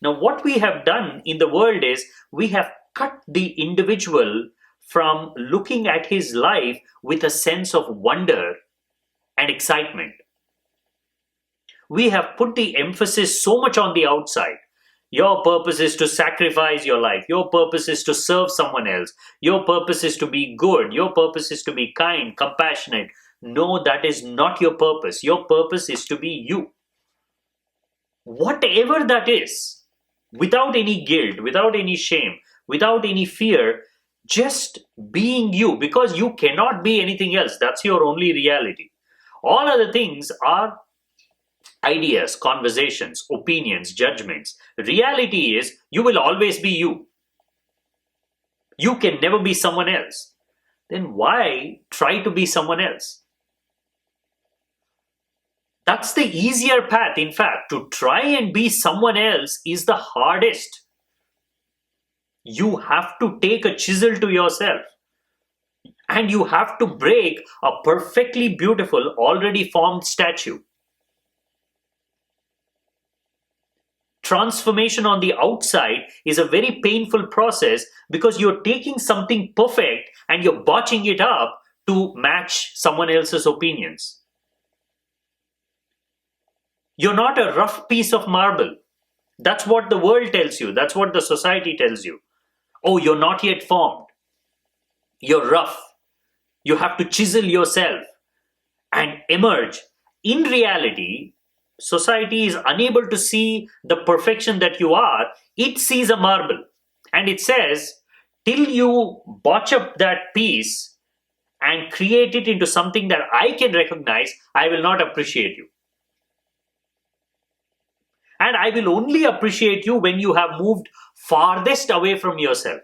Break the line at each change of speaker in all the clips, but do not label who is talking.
Now, what we have done in the world is we have cut the individual from looking at his life with a sense of wonder and excitement. We have put the emphasis so much on the outside. Your purpose is to sacrifice your life. Your purpose is to serve someone else. Your purpose is to be good. Your purpose is to be kind, compassionate. No, that is not your purpose. Your purpose is to be you. Whatever that is, without any guilt, without any shame, without any fear, just being you, because you cannot be anything else. That's your only reality. All other things are ideas, conversations, opinions, judgments. Reality is you will always be you. You can never be someone else. Then why try to be someone else? That's the easier path. In fact, to try and be someone else is the hardest. You have to take a chisel to yourself and you have to break a perfectly beautiful, already formed statue. Transformation on the outside is a very painful process because you're taking something perfect and you're botching it up to match someone else's opinions. You're not a rough piece of marble. That's what the world tells you. That's what the society tells you. Oh, you're not yet formed. You're rough. You have to chisel yourself and emerge. In reality, society is unable to see the perfection that you are. It sees a marble and it says, till you botch up that piece and create it into something that I can recognize, I will not appreciate you. And I will only appreciate you when you have moved farthest away from yourself.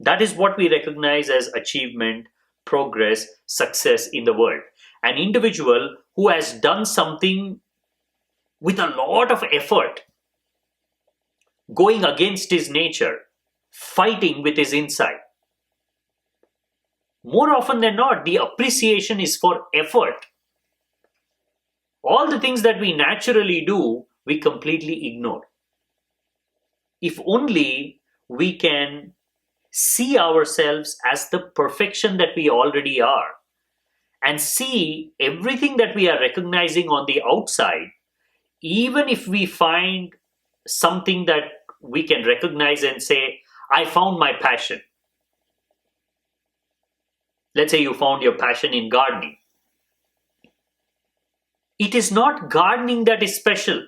That is what we recognize as achievement, progress, success in the world. An individual who has done something with a lot of effort, going against his nature, fighting with his inside. More often than not, the appreciation is for effort. All the things that we naturally do, we completely ignore. If only we can see ourselves as the perfection that we already are and see everything that we are recognizing on the outside, even if we find something that we can recognize and say, I found my passion. Let's say you found your passion in gardening. It is not gardening that is special.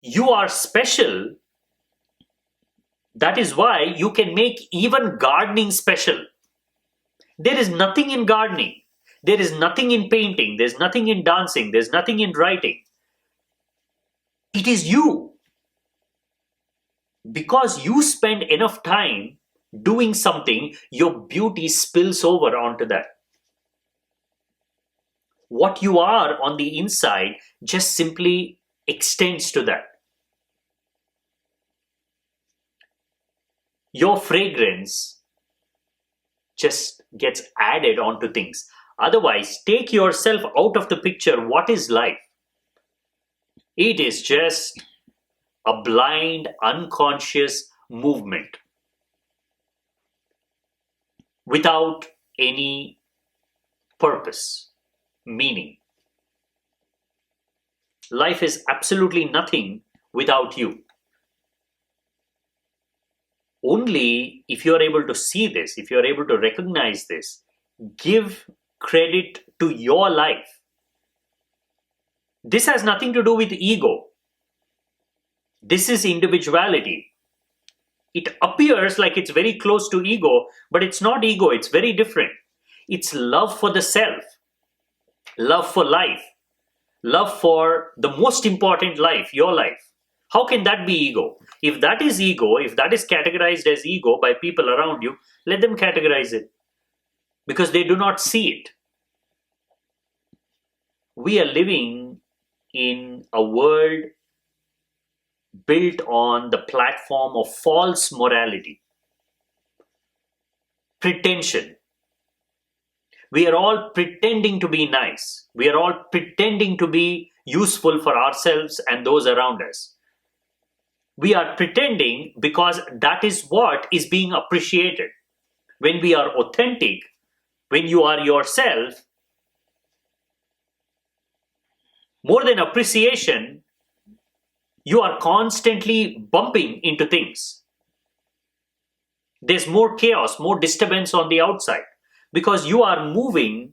You are special. That is why you can make even gardening special. There is nothing in gardening. There is nothing in painting. There's nothing in dancing. There's nothing in writing. It is you. Because you spend enough time doing something, your beauty spills over onto that. What you are on the inside just simply extends to that. Your fragrance just gets added onto things. Otherwise, take yourself out of the picture. What is life? It is just a blind, unconscious movement without any purpose, meaning. Life is absolutely nothing without you. Only if you are able to see this, if you are able to recognize this, give credit to your life. This has nothing to do with ego. This is individuality. It appears like it's very close to ego, but it's not ego, it's very different. It's love for the self, love for life, love for the most important life, your life. How can that be ego? If that is ego, if that is categorized as ego by people around you, let them categorize it because they do not see it. We are living in a world built on the platform of false morality, pretension. We are all pretending to be nice. We are all pretending to be useful for ourselves and those around us. We are pretending because that is what is being appreciated. When we are authentic, when you are yourself, more than appreciation, you are constantly bumping into things. There's more chaos, more disturbance on the outside because you are moving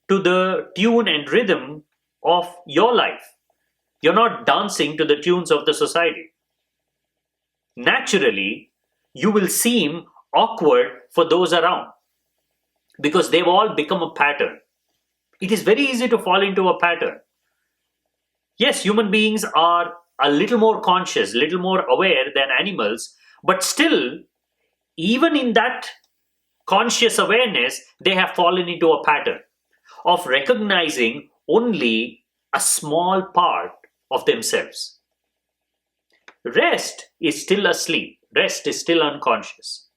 to the tune and rhythm of your life. You're not dancing to the tunes of the society. Naturally, you will seem awkward for those around because they've all become a pattern. It is very easy to fall into a pattern. Yes, human beings are a little more conscious, little more aware than animals, but still, even in that conscious awareness, they have fallen into a pattern of recognizing only a small part of themselves. Rest is still asleep, rest is still unconscious.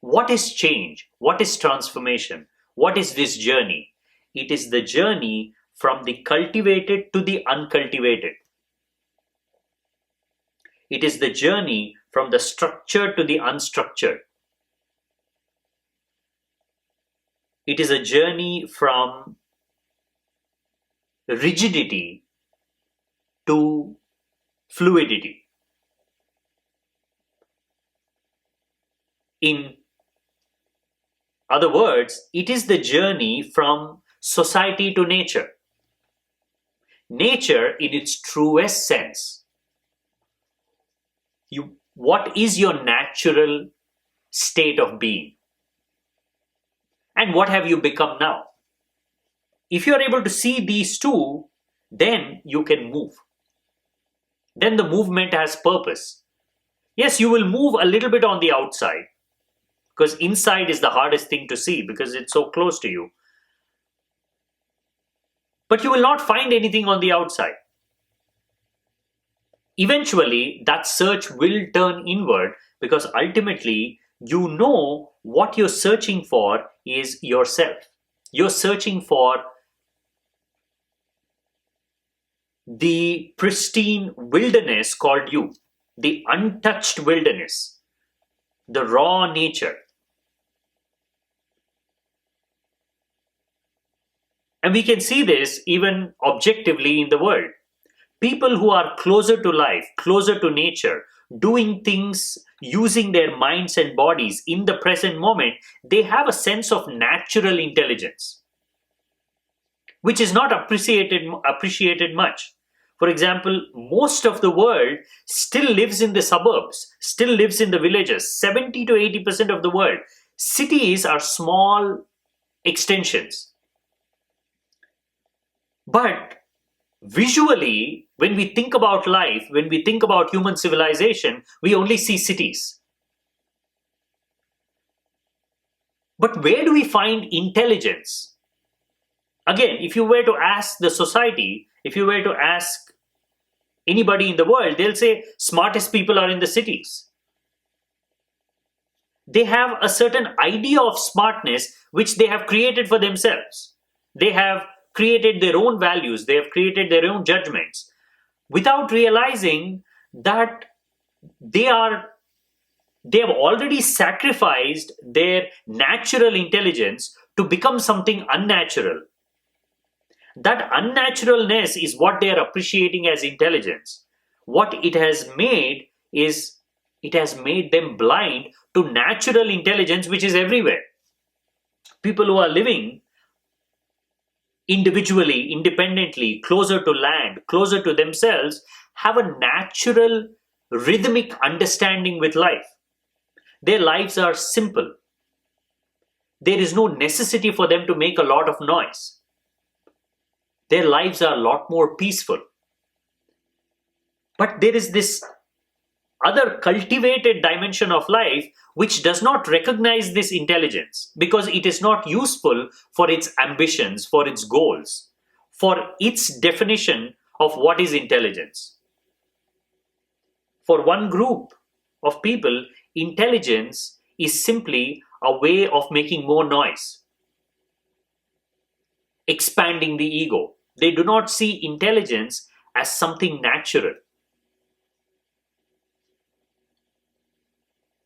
What is change? What is transformation? What is this journey? It is the journey from the cultivated to the uncultivated. It is the journey from the structured to the unstructured. It is a journey from rigidity to fluidity. In other words, it is the journey from society to nature. Nature in its truest sense. What is your natural state of being? And what have you become now? If you are able to see these two, then you can move. Then the movement has purpose. Yes, you will move a little bit on the outside because inside is the hardest thing to see because it's so close to you. But you will not find anything on the outside. Eventually, that search will turn inward because ultimately you know what you're searching for is yourself. You're searching for the pristine wilderness called you, the untouched wilderness, the raw nature. And we can see this even objectively in the world. People who are closer to life, closer to nature, doing things using their minds and bodies in the present moment, they have a sense of natural intelligence, which is not appreciated much. For example, most of the world still lives in the suburbs, still lives in the villages. 70 to 80% of the world. Cities are small extensions. But visually, when we think about life, when we think about human civilization, we only see cities. But where do we find intelligence? Again, if you were to ask the society, if you were to ask anybody in the world, they'll say smartest people are in the cities. They have a certain idea of smartness which they have created for themselves. They have created their own values, they have created their own judgments without realizing that they have already sacrificed their natural intelligence to become something unnatural. That unnaturalness is what they are appreciating as intelligence. What it has made is it has made them blind to natural intelligence which is everywhere. People who are living individually, independently, closer to land, closer to themselves, have a natural rhythmic understanding with life. Their lives are simple. There is no necessity for them to make a lot of noise. Their lives are a lot more peaceful. But there is this other cultivated dimension of life which does not recognize this intelligence because it is not useful for its ambitions, for its goals, for its definition of what is intelligence. For one group of people, intelligence is simply a way of making more noise, expanding the ego. They do not see intelligence as something natural.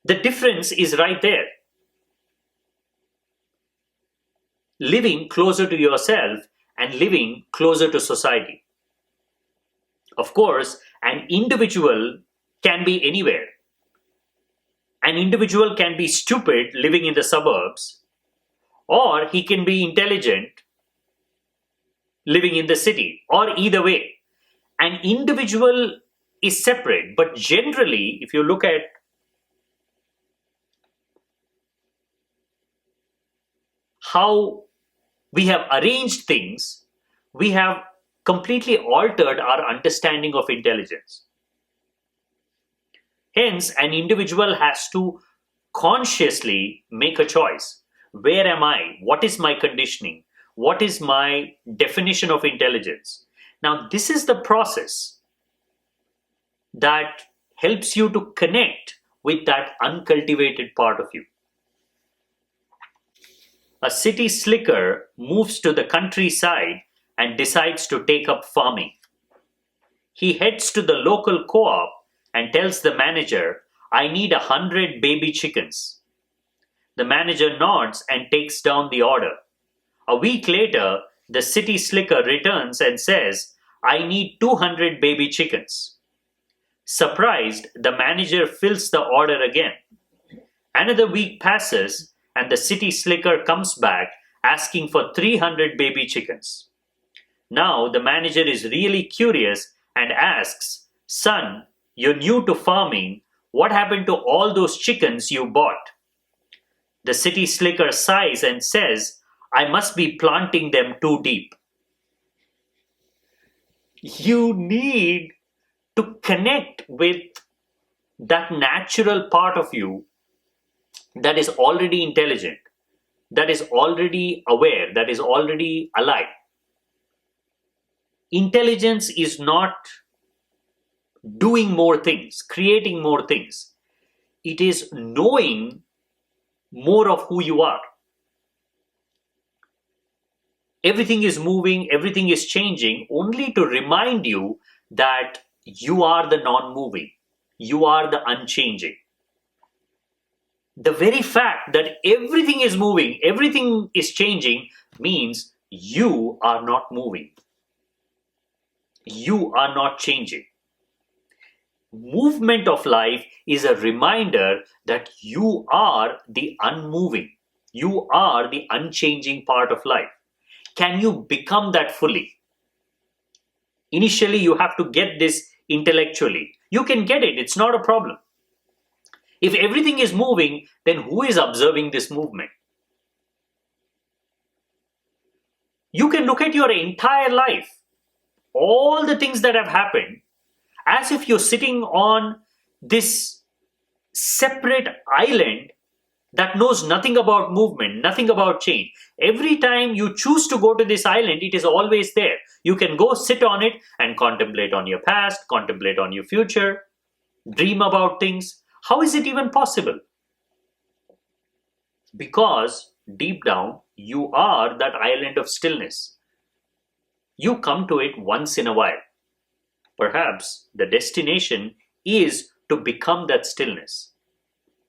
The difference is right there. Living closer to yourself and living closer to society. Of course, an individual can be anywhere. An individual can be stupid living in the suburbs, or he can be intelligent living in the city, or either way. An individual is separate, but generally, if you look at how we have arranged things, we have completely altered our understanding of intelligence. Hence, an individual has to consciously make a choice. Where am I? What is my conditioning? What is my definition of intelligence? Now, this is the process that helps you to connect with that uncultivated part of you. A city slicker moves to the countryside and decides to take up farming. He heads to the local co-op and tells the manager, "I need 100 baby chickens." The manager nods and takes down the order. A week later, the city slicker returns and says, "I need 200 baby chickens." Surprised, the manager fills the order again. Another week passes and the city slicker comes back asking for 300 baby chickens. Now the manager is really curious and asks, "Son, you're new to farming. What happened to all those chickens you bought?" The city slicker sighs and says, "I must be planting them too deep." You need to connect with that natural part of you that is already intelligent, that is already aware, that is already alive. Intelligence is not doing more things, creating more things. It is knowing more of who you are. Everything is moving, everything is changing, only to remind you that you are the non-moving, you are the unchanging. The very fact that everything is moving, everything is changing, means you are not moving. You are not changing. Movement of life is a reminder that you are the unmoving. You are the unchanging part of life. Can you become that fully? Initially, you have to get this intellectually. You can get it, it's not a problem. If everything is moving, then who is observing this movement? You can look at your entire life, all the things that have happened, as if you're sitting on this separate island that knows nothing about movement, nothing about change. Every time you choose to go to this island, it is always there. You can go sit on it and contemplate on your past, contemplate on your future, dream about things. How is it even possible? Because deep down, you are that island of stillness. You come to it once in a while. Perhaps the destination is to become that stillness,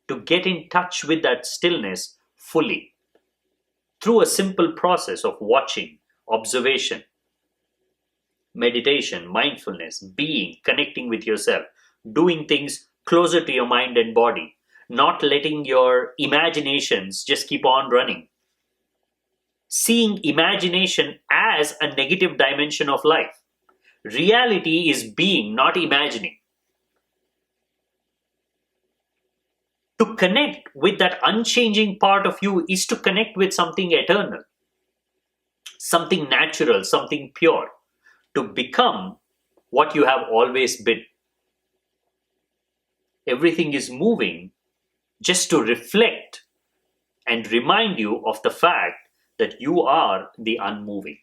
to get in touch with that stillness fully, through a simple process of watching, observation, meditation, mindfulness, being, connecting with yourself, doing things closer to your mind and body, not letting your imaginations just keep on running. Seeing imagination as a negative dimension of life. Reality is being, not imagining. To connect with that unchanging part of you is to connect with something eternal, something natural, something pure, to become what you have always been. Everything is moving just to reflect and remind you of the fact that you are the unmoving.